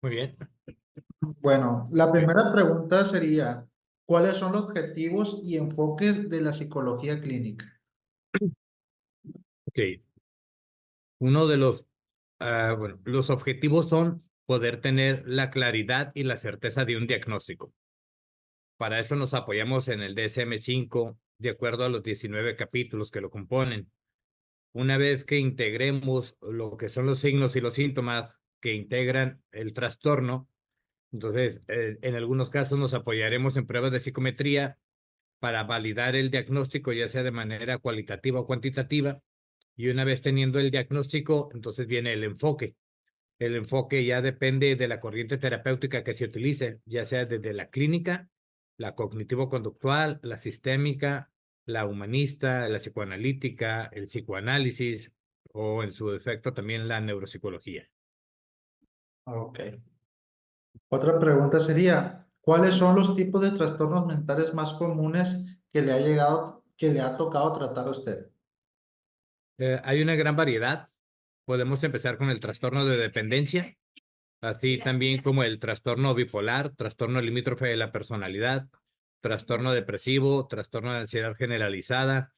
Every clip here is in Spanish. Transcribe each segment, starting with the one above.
Muy bien. Bueno, la Ok. primera pregunta sería, ¿cuáles son los objetivos y enfoques de la psicología clínica? Ok. Uno de los objetivos son poder tener la claridad y la certeza de un diagnóstico. Para eso nos apoyamos en el DSM-5, de acuerdo a los 19 capítulos que lo componen. Una vez que integremos lo que son los signos y los síntomas que integran el trastorno, entonces, en algunos casos nos apoyaremos en pruebas de psicometría para validar el diagnóstico, ya sea de manera cualitativa o cuantitativa. Y una vez teniendo el diagnóstico, entonces viene el enfoque. El enfoque ya depende de la corriente terapéutica que se utilice, ya sea desde la clínica, la cognitivo-conductual, la sistémica, la humanista, la psicoanalítica, el psicoanálisis o en su defecto también la neuropsicología. Ok. Otra pregunta sería, ¿cuáles son los tipos de trastornos mentales más comunes que le ha tocado tratar a usted? Hay una gran variedad. Podemos empezar con el trastorno de dependencia, así también como el trastorno bipolar, trastorno limítrofe de la personalidad, trastorno depresivo, trastorno de ansiedad generalizada,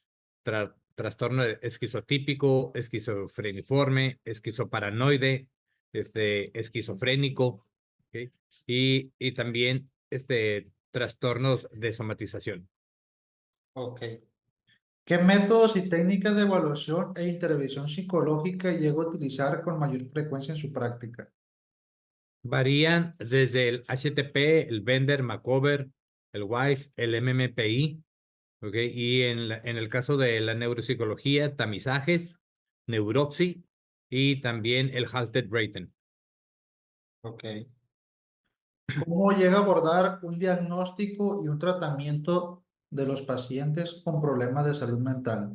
trastorno esquizotípico, esquizofreniforme, esquizoparanoide, esquizofrénico, ¿ok? Y también trastornos de somatización. Ok. ¿Qué métodos y técnicas de evaluación e intervención psicológica llega a utilizar con mayor frecuencia en su práctica? Varían desde el HTP, el Bender, Macover, el WISE, el MMPI. ¿Ok? Y en el caso de la neuropsicología, tamizajes, neuropsi y también el Halted Rating. Ok. ¿Cómo llega a abordar un diagnóstico y un tratamiento de los pacientes con problemas de salud mental?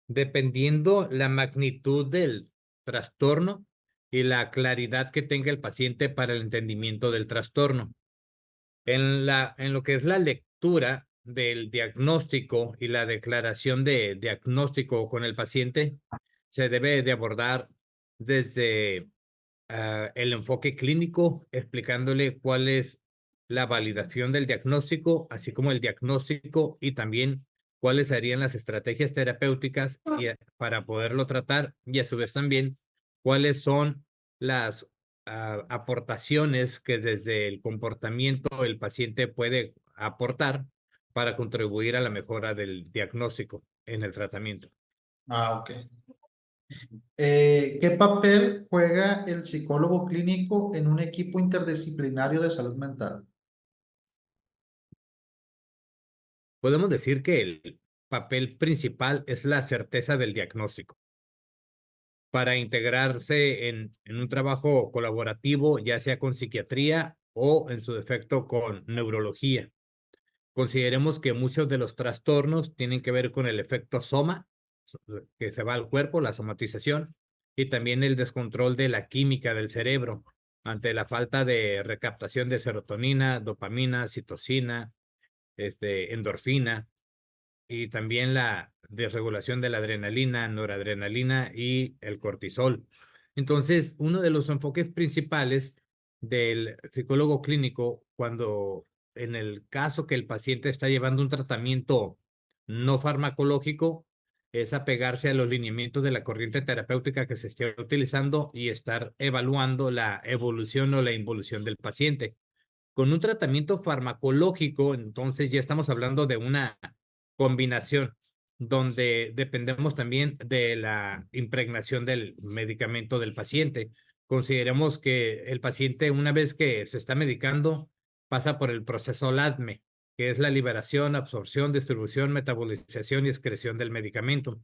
Dependiendo la magnitud del trastorno y la claridad que tenga el paciente para el entendimiento del trastorno. En lo que es la lectura del diagnóstico y la declaración de diagnóstico con el paciente, se debe de abordar desde el enfoque clínico, explicándole cuál es la validación del diagnóstico, así como el diagnóstico y también cuáles serían las estrategias terapéuticas para poderlo tratar y a su vez también cuáles son las aportaciones que desde el comportamiento el paciente puede aportar para contribuir a la mejora del diagnóstico en el tratamiento. Ah, ok. ¿Qué papel juega el psicólogo clínico en un equipo interdisciplinario de salud mental? Podemos decir que el papel principal es la certeza del diagnóstico para integrarse en un trabajo colaborativo, ya sea con psiquiatría o en su defecto con neurología. Consideremos que muchos de los trastornos tienen que ver con el efecto soma, que se va al cuerpo, la somatización, y también el descontrol de la química del cerebro ante la falta de recaptación de serotonina, dopamina, citocina, endorfina y también la desregulación de la adrenalina, noradrenalina y el cortisol. Entonces, uno de los enfoques principales del psicólogo clínico, cuando en el caso que el paciente está llevando un tratamiento no farmacológico, es apegarse a los lineamientos de la corriente terapéutica que se esté utilizando y estar evaluando la evolución o la involución del paciente. Con un tratamiento farmacológico, entonces ya estamos hablando de una combinación donde dependemos también de la impregnación del medicamento del paciente. Consideremos que el paciente, una vez que se está medicando, pasa por el proceso LADME, que es la liberación, absorción, distribución, metabolización y excreción del medicamento.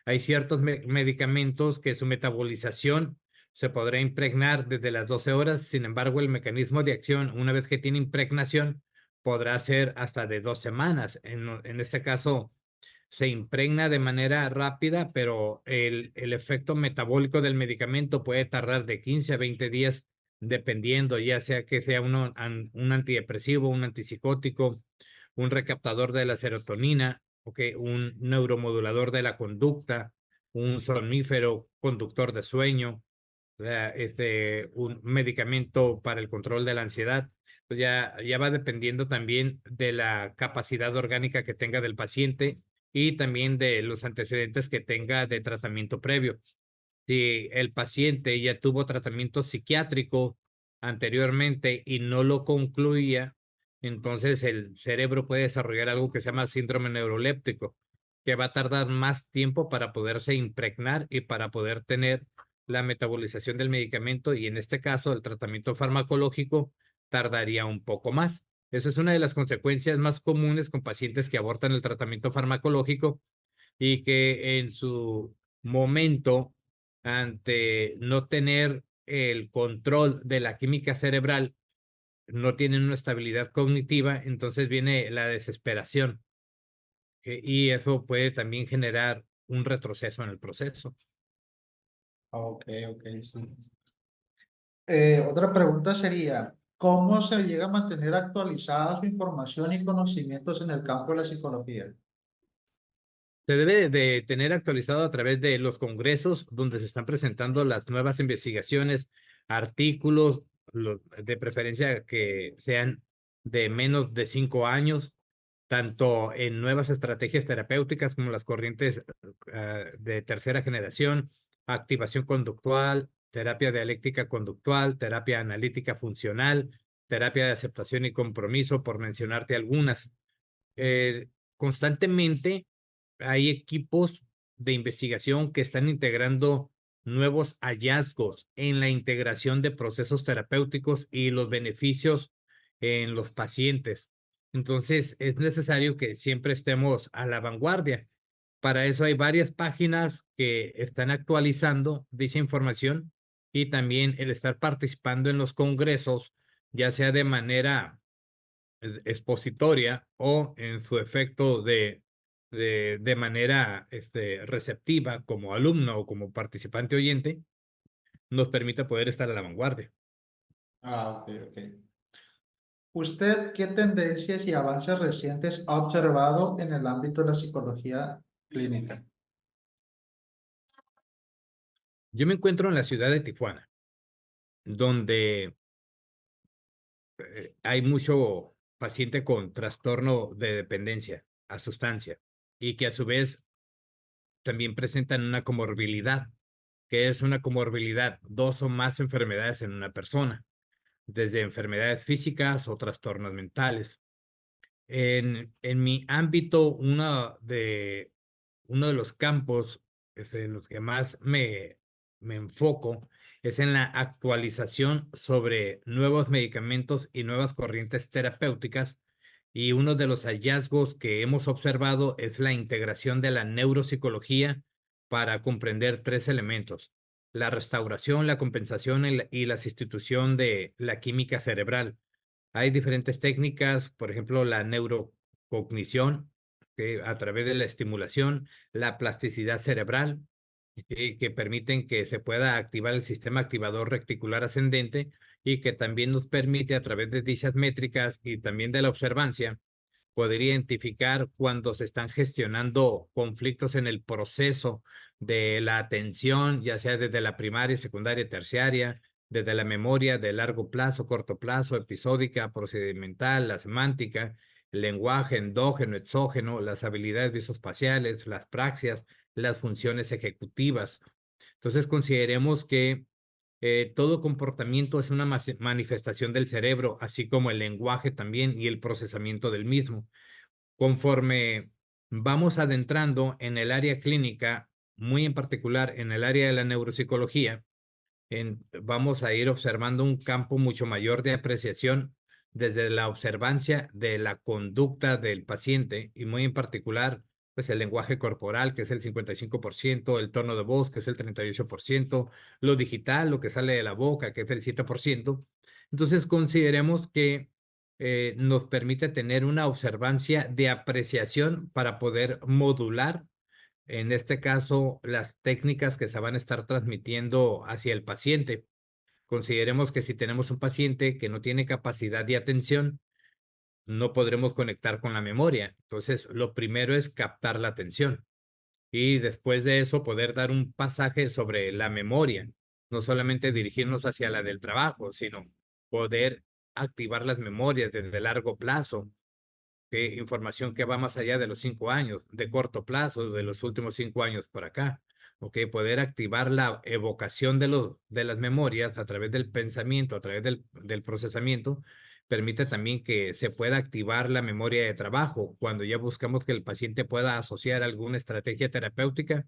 Hay ciertos medicamentos que su metabolización se podrá impregnar desde las 12 horas. Sin embargo, el mecanismo de acción, una vez que tiene impregnación, podrá ser hasta de 2 semanas. En este caso, se impregna de manera rápida, pero el efecto metabólico del medicamento puede tardar de 15 a 20 días, dependiendo, ya sea que sea un antidepresivo, un antipsicótico, un recaptador de la serotonina, okay, un neuromodulador de la conducta, un somnífero conductor de sueño, un medicamento para el control de la ansiedad. Pues ya va dependiendo también de la capacidad orgánica que tenga del paciente y también de los antecedentes que tenga de tratamiento previo. Si el paciente ya tuvo tratamiento psiquiátrico anteriormente y no lo concluía, entonces el cerebro puede desarrollar algo que se llama síndrome neuroléptico, que va a tardar más tiempo para poderse impregnar y para poder tener la metabolización del medicamento, y en este caso el tratamiento farmacológico tardaría un poco más. Esa es una de las consecuencias más comunes con pacientes que abortan el tratamiento farmacológico y que en su momento, ante no tener el control de la química cerebral, no tienen una estabilidad cognitiva, entonces viene la desesperación, y eso puede también generar un retroceso en el proceso. Ok, ok, sí. Otra pregunta sería, ¿cómo se llega a mantener actualizada su información y conocimientos en el campo de la psicología? Se debe de tener actualizado a través de los congresos donde se están presentando las nuevas investigaciones, artículos, de preferencia que sean de menos de 5 años, tanto en nuevas estrategias terapéuticas como las corrientes de tercera generación, activación conductual, terapia dialéctica conductual, terapia analítica funcional, terapia de aceptación y compromiso, por mencionarte algunas. Constantemente hay equipos de investigación que están integrando nuevos hallazgos en la integración de procesos terapéuticos y los beneficios en los pacientes. Entonces, es necesario que siempre estemos a la vanguardia. Para eso hay varias páginas que están actualizando dicha información, y también el estar participando en los congresos, ya sea de manera expositoria o en su efecto de manera receptiva como alumno o como participante oyente, nos permite poder estar a la vanguardia. Ah, ok, ok. ¿Usted qué tendencias y avances recientes ha observado en el ámbito de la psicología clínica? Yo me encuentro en la ciudad de Tijuana, donde hay mucho paciente con trastorno de dependencia a sustancia, y que a su vez también presentan una comorbilidad, que es una comorbilidad, dos o más enfermedades en una persona, desde enfermedades físicas o trastornos mentales. En mi ámbito, uno de los campos en los que más me enfoco es en la actualización sobre nuevos medicamentos y nuevas corrientes terapéuticas. Y uno de los hallazgos que hemos observado es la integración de la neuropsicología para comprender tres elementos: la restauración, la compensación y la sustitución de la química cerebral. Hay diferentes técnicas, por ejemplo, la neurocognición, que a través de la estimulación, la plasticidad cerebral, que permiten que se pueda activar el sistema activador reticular ascendente, y que también nos permite, a través de dichas métricas y también de la observancia, poder identificar cuando se están gestionando conflictos en el proceso de la atención, ya sea desde la primaria, secundaria, terciaria, desde la memoria de largo plazo, corto plazo, episódica, procedimental, la semántica, el lenguaje endógeno, exógeno, las habilidades visoespaciales, las praxias, las funciones ejecutivas. Entonces, consideremos que todo comportamiento es una manifestación del cerebro, así como el lenguaje también y el procesamiento del mismo. Conforme vamos adentrando en el área clínica, muy en particular en el área de la neuropsicología, vamos a ir observando un campo mucho mayor de apreciación desde la observancia de la conducta del paciente, y muy en particular, pues el lenguaje corporal, que es el 55%, el tono de voz, que es el 38%, lo digital, lo que sale de la boca, que es el 7%. Entonces, consideremos que nos permite tener una observancia de apreciación para poder modular, en este caso, las técnicas que se van a estar transmitiendo hacia el paciente. Consideremos que si tenemos un paciente que no tiene capacidad de atención, no podremos conectar con la memoria. Entonces, lo primero es captar la atención, y después de eso poder dar un pasaje sobre la memoria. no solamente dirigirnos hacia la del trabajo, sino poder activar las memorias desde largo plazo, información que va más allá de los 5 años, de corto plazo, de los últimos 5 años por acá. Poder activar la evocación de las memorias a través del pensamiento, a través del procesamiento, permite también que se pueda activar la memoria de trabajo cuando ya buscamos que el paciente pueda asociar alguna estrategia terapéutica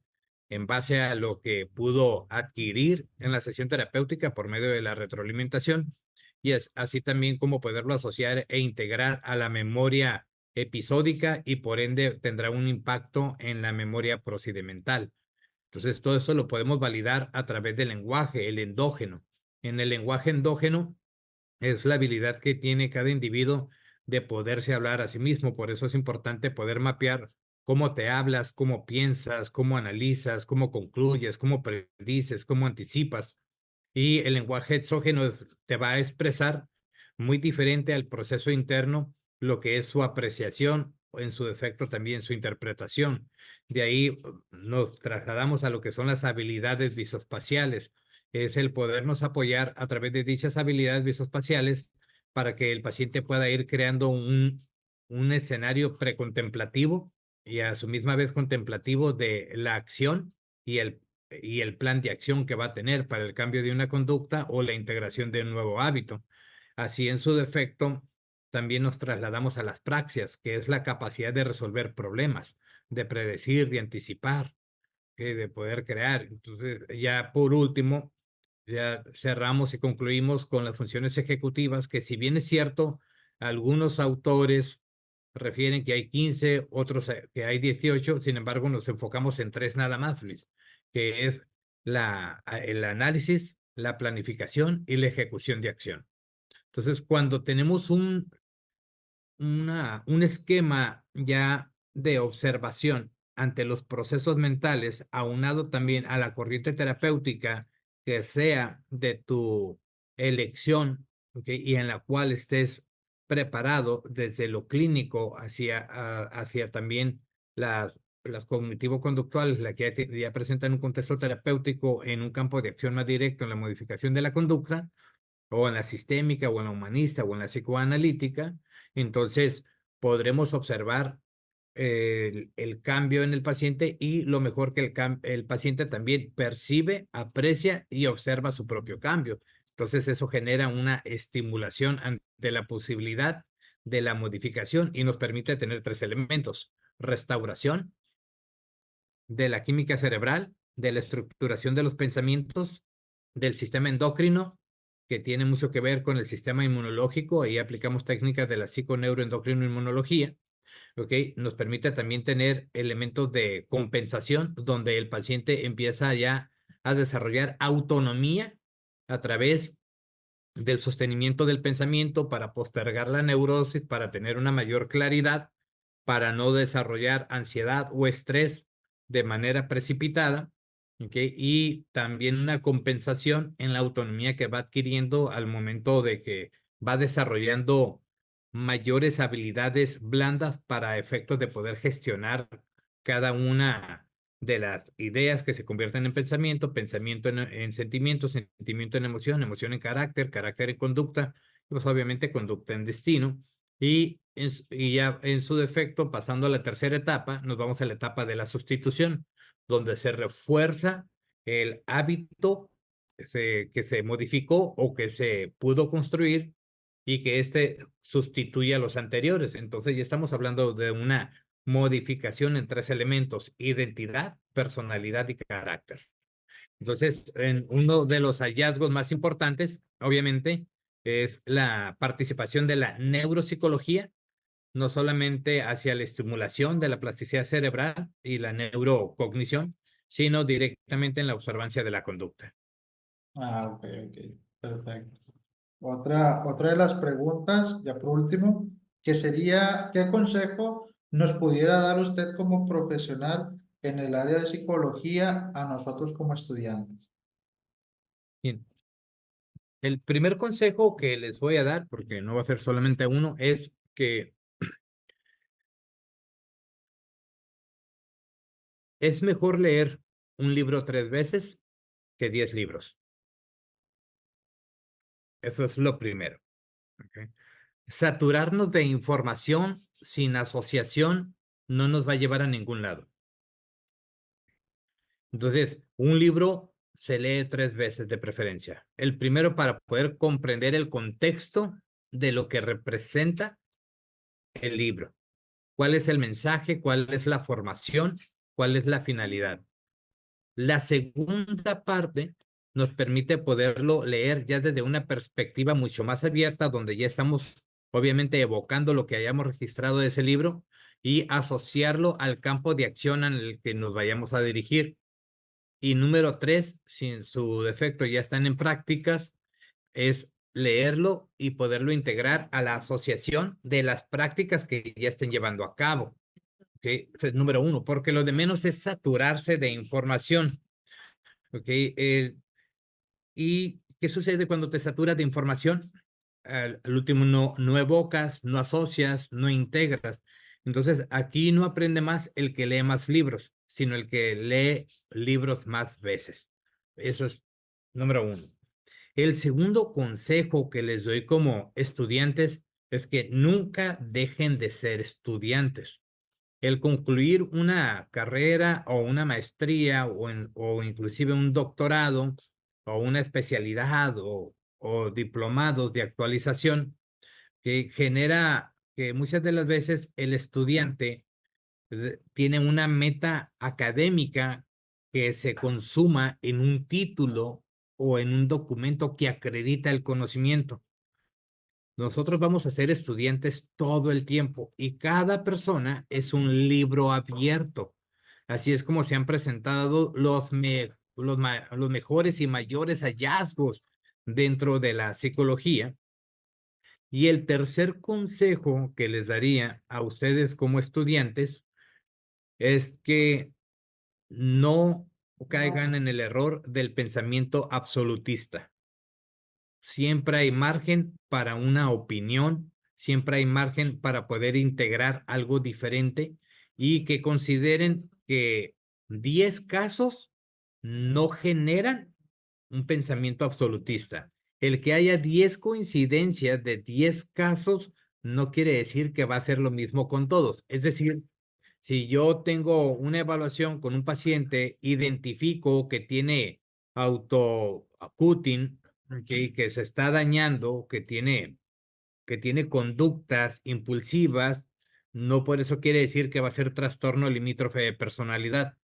en base a lo que pudo adquirir en la sesión terapéutica por medio de la retroalimentación, y es así también como poderlo asociar e integrar a la memoria episódica, y por ende tendrá un impacto en la memoria procedimental. Entonces, todo esto lo podemos validar a través del lenguaje, el endógeno. En el lenguaje endógeno es la habilidad que tiene cada individuo de poderse hablar a sí mismo. Por eso es importante poder mapear cómo te hablas, cómo piensas, cómo analizas, cómo concluyes, cómo predices, cómo anticipas. Y el lenguaje exógeno te va a expresar muy diferente al proceso interno lo que es su apreciación o en su defecto también su interpretación. De ahí nos trasladamos a lo que son las habilidades visoespaciales. Es el podernos apoyar a través de dichas habilidades visoespaciales para que el paciente pueda ir creando un escenario precontemplativo y a su misma vez contemplativo de la acción y el plan de acción que va a tener para el cambio de una conducta o la integración de un nuevo hábito. Así, en su defecto, también nos trasladamos a las praxias, que es la capacidad de resolver problemas, de predecir, de anticipar, de poder crear. Entonces, ya por último, ya cerramos y concluimos con las funciones ejecutivas, que si bien es cierto, algunos autores refieren que hay 15, otros que hay 18. Sin embargo, nos enfocamos en tres nada más, Luis, que es el análisis, la planificación y la ejecución de acción. Entonces, cuando tenemos un esquema ya de observación ante los procesos mentales, aunado también a la corriente terapéutica que sea de tu elección, ¿ok? Y en la cual estés preparado desde lo clínico hacia también las cognitivo-conductuales, la que ya presentan un contexto terapéutico en un campo de acción más directo en la modificación de la conducta, o en la sistémica, o en la humanista, o en la psicoanalítica. Entonces podremos observar el cambio en el paciente, y lo mejor que el paciente también percibe, aprecia y observa su propio cambio. Entonces eso genera una estimulación ante la posibilidad de la modificación y nos permite tener tres elementos: restauración de la química cerebral, de la estructuración de los pensamientos, del sistema endocrino, que tiene mucho que ver con el sistema inmunológico. Ahí aplicamos técnicas de la psiconeuroendocrino-inmunología, ¿ok? Nos permite también tener elementos de compensación, donde el paciente empieza ya a desarrollar autonomía a través del sostenimiento del pensamiento para postergar la neurosis, para tener una mayor claridad, para no desarrollar ansiedad o estrés de manera precipitada, ¿ok? Y también una compensación en la autonomía que va adquiriendo al momento de que va desarrollando mayores habilidades blandas para efectos de poder gestionar cada una de las ideas que se convierten en pensamiento, pensamiento en sentimiento, sentimiento en emoción, emoción en carácter, carácter en conducta, y pues obviamente conducta en destino. Y ya en su defecto, pasando a la tercera etapa, nos vamos a la etapa de la sustitución, donde se refuerza el hábito que se modificó o que se pudo construir, y que éste sustituye a los anteriores. Entonces ya estamos hablando de una modificación en tres elementos: identidad, personalidad y carácter. Entonces, uno de los hallazgos más importantes, obviamente, es la participación de la neuropsicología, no solamente hacia la estimulación de la plasticidad cerebral y la neurocognición, sino directamente en la observancia de la conducta. Ah, ok, ok, perfecto. Otra de las preguntas, ya por último, que sería, ¿qué consejo nos pudiera dar usted como profesional en el área de psicología a nosotros como estudiantes? Bien. El primer consejo que les voy a dar, porque no va a ser solamente uno, es que es mejor leer un libro 3 veces que 10 libros. Eso es lo primero. ¿Ok? Saturarnos de información sin asociación no nos va a llevar a ningún lado. Entonces, un libro se lee 3 veces de preferencia. El primero para poder comprender el contexto de lo que representa el libro. ¿Cuál es el mensaje? ¿Cuál es la formación? ¿Cuál es la finalidad? La segunda parte nos permite poderlo leer ya desde una perspectiva mucho más abierta, donde ya estamos obviamente evocando lo que hayamos registrado de ese libro y asociarlo al campo de acción en el que nos vayamos a dirigir. Y número 3, sin su defecto ya están en prácticas, es leerlo y poderlo integrar a la asociación de las prácticas que ya estén llevando a cabo. ¿Okay? Ese es número 1, porque lo de menos es saturarse de información. ¿Okay? ¿Y qué sucede cuando te saturas de información? Al último no evocas, no asocias, no integras. Entonces, aquí no aprende más el que lee más libros, sino el que lee libros más veces. Eso es número 1. El segundo consejo que les doy como estudiantes es que nunca dejen de ser estudiantes. El concluir una carrera o una maestría o inclusive un doctorado o una especialidad o diplomados de actualización que genera que muchas de las veces el estudiante tiene una meta académica que se consuma en un título o en un documento que acredita el conocimiento. Nosotros vamos a ser estudiantes todo el tiempo y cada persona es un libro abierto. Así es como se han presentado los mejores y mayores hallazgos dentro de la psicología. Y el tercer consejo que les daría a ustedes como estudiantes es que no caigan en el error del pensamiento absolutista. Siempre hay margen para una opinión, siempre hay margen para poder integrar algo diferente y que consideren que 10 casos no generan un pensamiento absolutista. El que haya 10 coincidencias de 10 casos no quiere decir que va a ser lo mismo con todos. Es decir, si yo tengo una evaluación con un paciente, identifico que tiene auto-cutting, que se está dañando, que tiene conductas impulsivas, no por eso quiere decir que va a ser trastorno limítrofe de personalidad.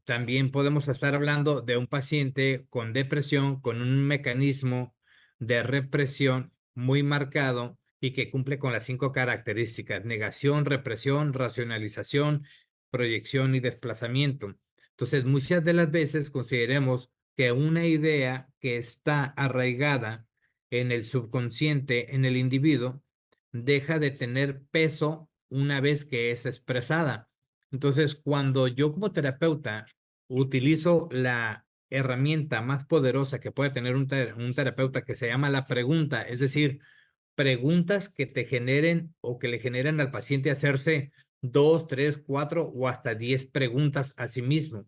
También podemos estar hablando de un paciente con depresión, con un mecanismo de represión muy marcado y que cumple con las 5 características: negación, represión, racionalización, proyección y desplazamiento. Entonces, muchas de las veces consideremos que una idea que está arraigada en el subconsciente, en el individuo, deja de tener peso una vez que es expresada. Entonces, cuando yo como terapeuta utilizo la herramienta más poderosa que puede tener un terapeuta, que se llama la pregunta, es decir, preguntas que te generen o que le generen al paciente hacerse 2, 3, 4 o hasta 10 preguntas a sí mismo.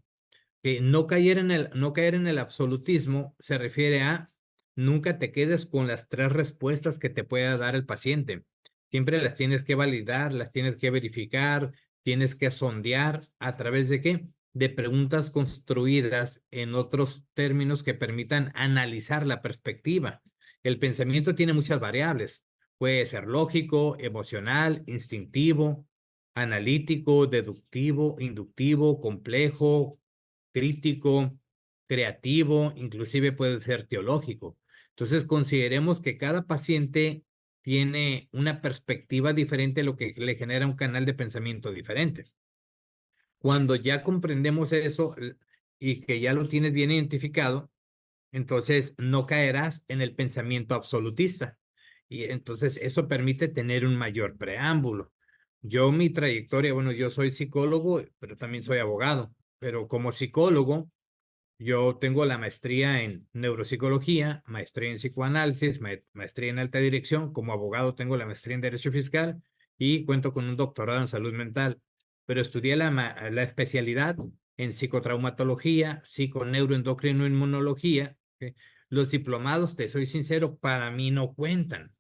Que no caer en el absolutismo se refiere a nunca te quedes con las 3 respuestas que te pueda dar el paciente. Siempre las tienes que validar, las tienes que verificar, tienes que sondear a través de qué? De preguntas construidas en otros términos que permitan analizar la perspectiva. El pensamiento tiene muchas variables. Puede ser lógico, emocional, instintivo, analítico, deductivo, inductivo, complejo, crítico, creativo, inclusive puede ser teológico. Entonces, consideremos que cada paciente tiene una perspectiva diferente, lo que le genera un canal de pensamiento diferente. Cuando ya comprendemos eso y que ya lo tienes bien identificado, entonces no caerás en el pensamiento absolutista. Y entonces eso permite tener un mayor preámbulo. Yo, mi trayectoria, bueno, yo soy psicólogo, pero también soy abogado. Pero como psicólogo, yo tengo la maestría en neuropsicología, maestría en psicoanálisis, maestría en alta dirección. Como abogado tengo la maestría en derecho fiscal y cuento con un doctorado en salud mental. Pero estudié la especialidad en psicotraumatología, psiconeuroendocrinoinmunología, ¿ok? Los diplomados, te soy sincero, para mí no cuentan.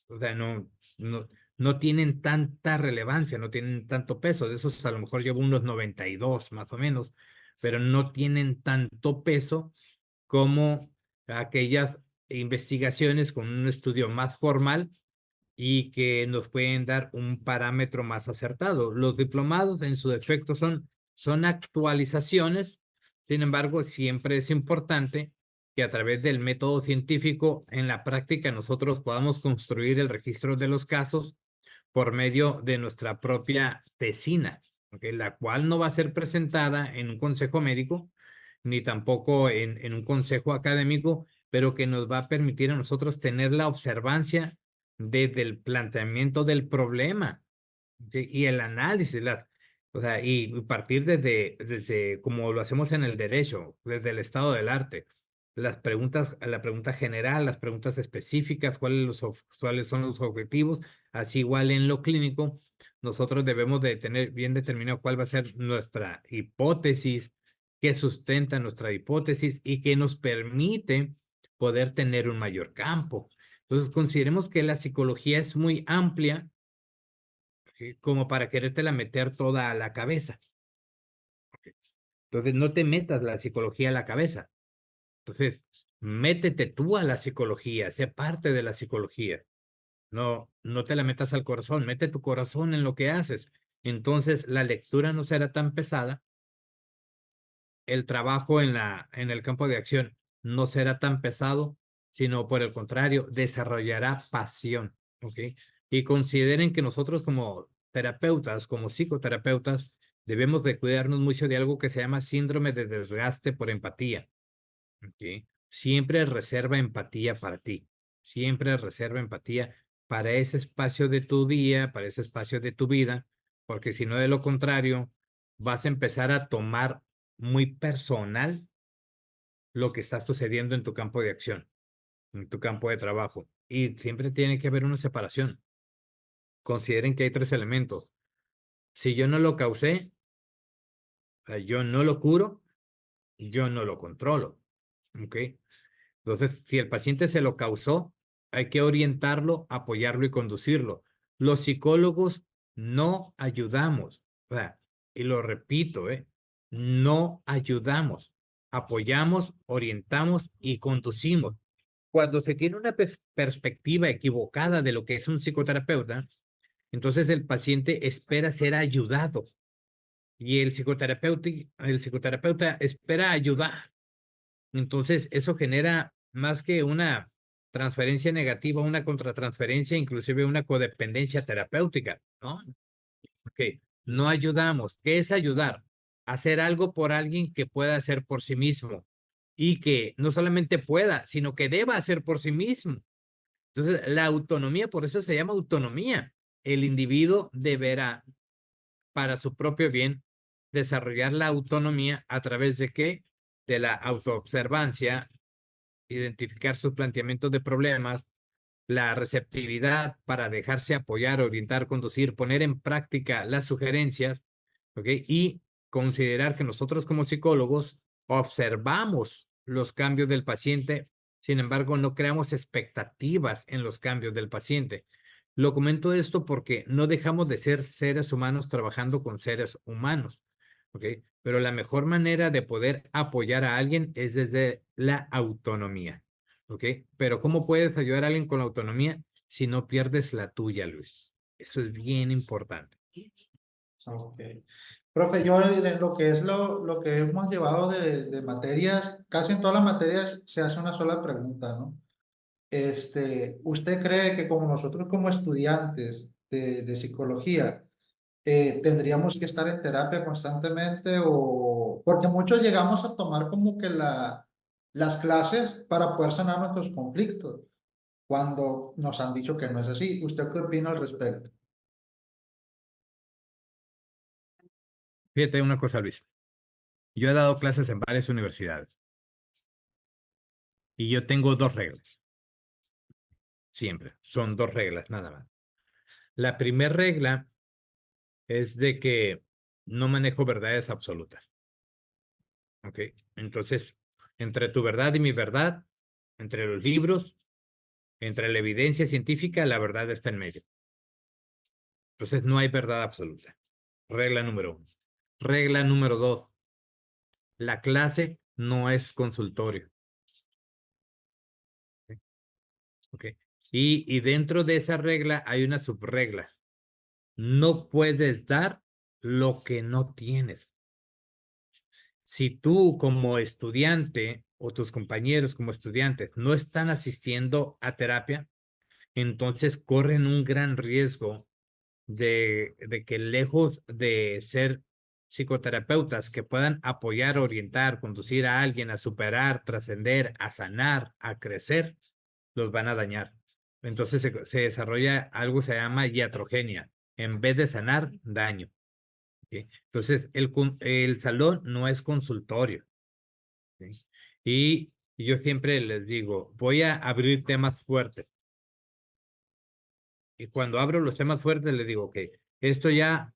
O sea, no tienen tanta relevancia, no tienen tanto peso. De esos a lo mejor llevo unos 92 más o menos, pero no tienen tanto peso como aquellas investigaciones con un estudio más formal y que nos pueden dar un parámetro más acertado. Los diplomados en su defecto son actualizaciones, sin embargo, siempre es importante que a través del método científico en la práctica nosotros podamos construir el registro de los casos por medio de nuestra propia tesina, ¿okay? La cual no va a ser presentada en un consejo médico, ni tampoco en un consejo académico, pero que nos va a permitir a nosotros tener la observancia desde el planteamiento del problema, ¿sí? Y el análisis, o sea, y partir desde como lo hacemos en el derecho, desde el estado del arte. Las preguntas, la pregunta general, las preguntas específicas, cuáles son los objetivos, así igual en lo clínico, nosotros debemos de tener bien determinado cuál va a ser nuestra hipótesis, qué sustenta nuestra hipótesis y qué nos permite poder tener un mayor campo. Entonces, consideremos que la psicología es muy amplia, como para querértela meter toda a la cabeza. Entonces, no te metas la psicología a la cabeza. Entonces, métete tú a la psicología, sé parte de la psicología. No te la metas al corazón, mete tu corazón en lo que haces. Entonces, la lectura no será tan pesada, el trabajo en el campo de acción no será tan pesado, sino por el contrario, desarrollará pasión, ¿ok? Y consideren que nosotros como terapeutas, como psicoterapeutas, debemos de cuidarnos mucho de algo que se llama síndrome de desgaste por empatía, ¿ok? Siempre reserva empatía para ti, siempre reserva empatía para ese espacio de tu día, para ese espacio de tu vida, porque si no, de lo contrario, vas a empezar a tomar muy personal lo que está sucediendo en tu campo de acción, en tu campo de trabajo. Y siempre tiene que haber una separación. Consideren que hay tres elementos. Si yo no lo causé, o sea, yo no lo curo, yo no lo controlo. ¿Ok? Entonces, si el paciente se lo causó, hay que orientarlo, apoyarlo y conducirlo. Los psicólogos no ayudamos. O sea, y lo repito, no ayudamos. Apoyamos, orientamos y conducimos. Cuando se tiene una perspectiva equivocada de lo que es un psicoterapeuta, entonces el paciente espera ser ayudado y el psicoterapeuta espera ayudar. Entonces, eso genera más que una transferencia negativa, una contratransferencia, inclusive una codependencia terapéutica, ¿no? Ok, no ayudamos. ¿Qué es ayudar? Hacer algo por alguien que pueda hacer por sí mismo y que no solamente pueda, sino que deba hacer por sí mismo. Entonces, la autonomía, por eso se llama autonomía. El individuo deberá, para su propio bien, desarrollar la autonomía a través de qué? De la autoobservancia, identificar sus planteamientos de problemas, la receptividad para dejarse apoyar, orientar, conducir, poner en práctica las sugerencias, ¿ok? Y considerar que nosotros como psicólogos observamos los cambios del paciente, sin embargo, no creamos expectativas en los cambios del paciente. Lo comento esto porque no dejamos de ser seres humanos trabajando con seres humanos, ¿ok? Pero la mejor manera de poder apoyar a alguien es desde la autonomía, ¿ok? Pero ¿cómo puedes ayudar a alguien con la autonomía si no pierdes la tuya, Luis? Eso es bien importante. Ok. Profe, yo en lo que es lo que hemos llevado de materias, casi en todas las materias se hace una sola pregunta, ¿no? ¿Usted cree que como nosotros como estudiantes de psicología tendríamos que estar en terapia constantemente o porque muchos llegamos a tomar como que las clases para poder sanar nuestros conflictos cuando nos han dicho que no es así? ¿Usted qué opina al respecto? Fíjate una cosa, Luis. Yo he dado clases en varias universidades y yo tengo dos reglas, siempre. Son dos reglas, nada más. La primera regla es de que no manejo verdades absolutas, ¿ok? Entonces, Entre tu verdad y mi verdad, entre los libros, entre la evidencia científica, la verdad está en medio. Entonces no hay verdad absoluta. Regla número 1. Regla número 2. La clase no es consultorio. ¿Okay? Y dentro de esa regla hay una subregla. No puedes dar lo que no tienes. Si tú como estudiante o tus compañeros como estudiantes no están asistiendo a terapia, entonces corren un gran riesgo de que lejos de ser psicoterapeutas que puedan apoyar, orientar, conducir a alguien a superar, trascender, a sanar, a crecer, los van a dañar. Entonces se desarrolla algo que se llama iatrogenia. En vez de sanar, daño. ¿Sí? Entonces, el salón no es consultorio. ¿Sí? Y yo siempre les digo, voy a abrir temas fuertes. Y cuando abro los temas fuertes, les digo que esto ya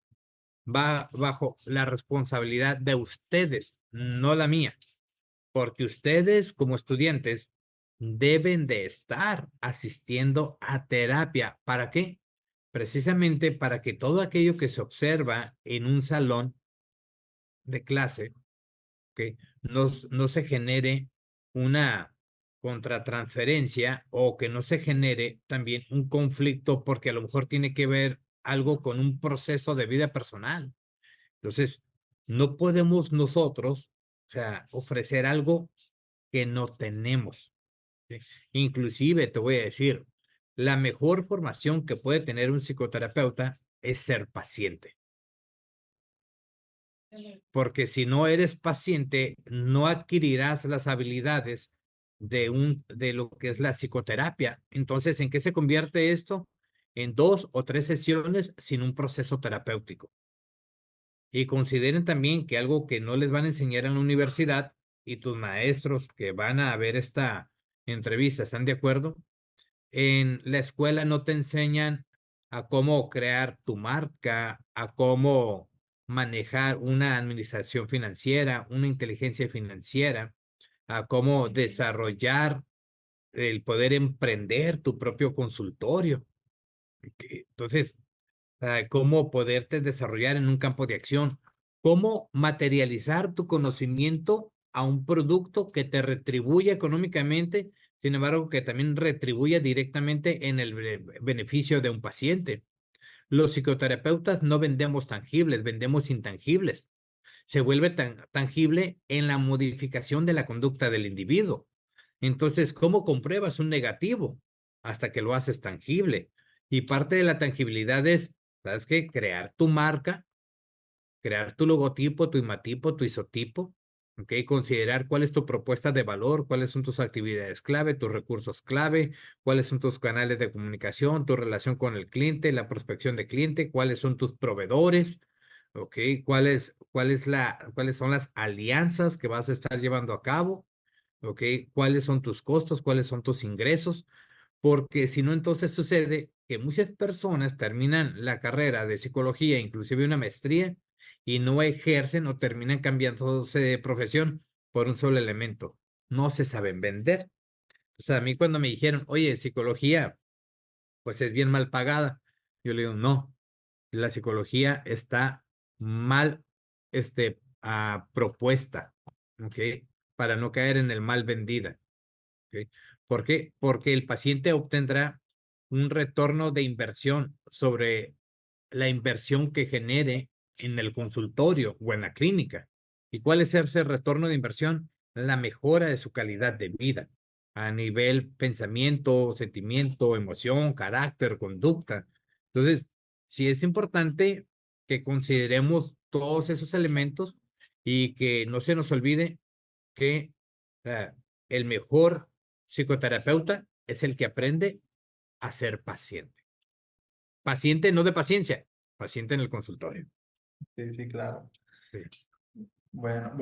va bajo la responsabilidad de ustedes, no la mía, porque ustedes como estudiantes deben de estar asistiendo a terapia. ¿Para qué? Precisamente para que todo aquello que se observa en un salón de clase, ¿okay? No se genere una contratransferencia o que no se genere también un conflicto porque a lo mejor tiene que ver algo con un proceso de vida personal. Entonces, no podemos nosotros, o sea, ofrecer algo que no tenemos. ¿Sí? Inclusive, te voy a decir, la mejor formación que puede tener un psicoterapeuta es ser paciente. Porque si no eres paciente, no adquirirás las habilidades de lo que es la psicoterapia. Entonces, ¿en qué se convierte esto? En 2 o 3 sesiones sin un proceso terapéutico. Y consideren también que algo que no les van a enseñar en la universidad y tus maestros que van a ver esta entrevista están de acuerdo, en la escuela no te enseñan a cómo crear tu marca, a cómo manejar una administración financiera, una inteligencia financiera, a cómo desarrollar el poder emprender tu propio consultorio. Entonces, cómo poderte desarrollar en un campo de acción, cómo materializar tu conocimiento a un producto que te retribuya económicamente, sin embargo, que también retribuya directamente en el beneficio de un paciente. Los psicoterapeutas no vendemos tangibles, vendemos intangibles. Se vuelve tangible en la modificación de la conducta del individuo. Entonces, ¿cómo compruebas un negativo? Hasta que lo haces tangible. Y parte de la tangibilidad es, ¿sabes qué? Crear tu marca, crear tu logotipo, tu imatipo, tu isotipo, ¿ok? Considerar cuál es tu propuesta de valor, cuáles son tus actividades clave, tus recursos clave, cuáles son tus canales de comunicación, tu relación con el cliente, la prospección de cliente, cuáles son tus proveedores, ¿ok? Cuáles son las alianzas que vas a estar llevando a cabo, ¿ok? ¿Cuáles son tus costos, cuáles son tus ingresos? Porque si no, entonces sucede que muchas personas terminan la carrera de psicología, inclusive una maestría, y no ejercen o terminan cambiándose de profesión por un solo elemento. No se saben vender. O sea, a mí cuando me dijeron, oye, psicología, pues es bien mal pagada, yo le digo, no, la psicología está mal, propuesta, ¿ok? Para no caer en el mal vendida. ¿Okay? ¿Por qué? Porque el paciente obtendrá un retorno de inversión sobre la inversión que genere en el consultorio o en la clínica. ¿Y cuál es ese retorno de inversión? La mejora de su calidad de vida a nivel pensamiento, sentimiento, emoción, carácter, conducta. Entonces, sí es importante que consideremos todos esos elementos y que no se nos olvide que el mejor psicoterapeuta es el que aprende a ser paciente. Paciente no de paciencia, paciente en el consultorio. Sí, sí, claro. Sí. Bueno,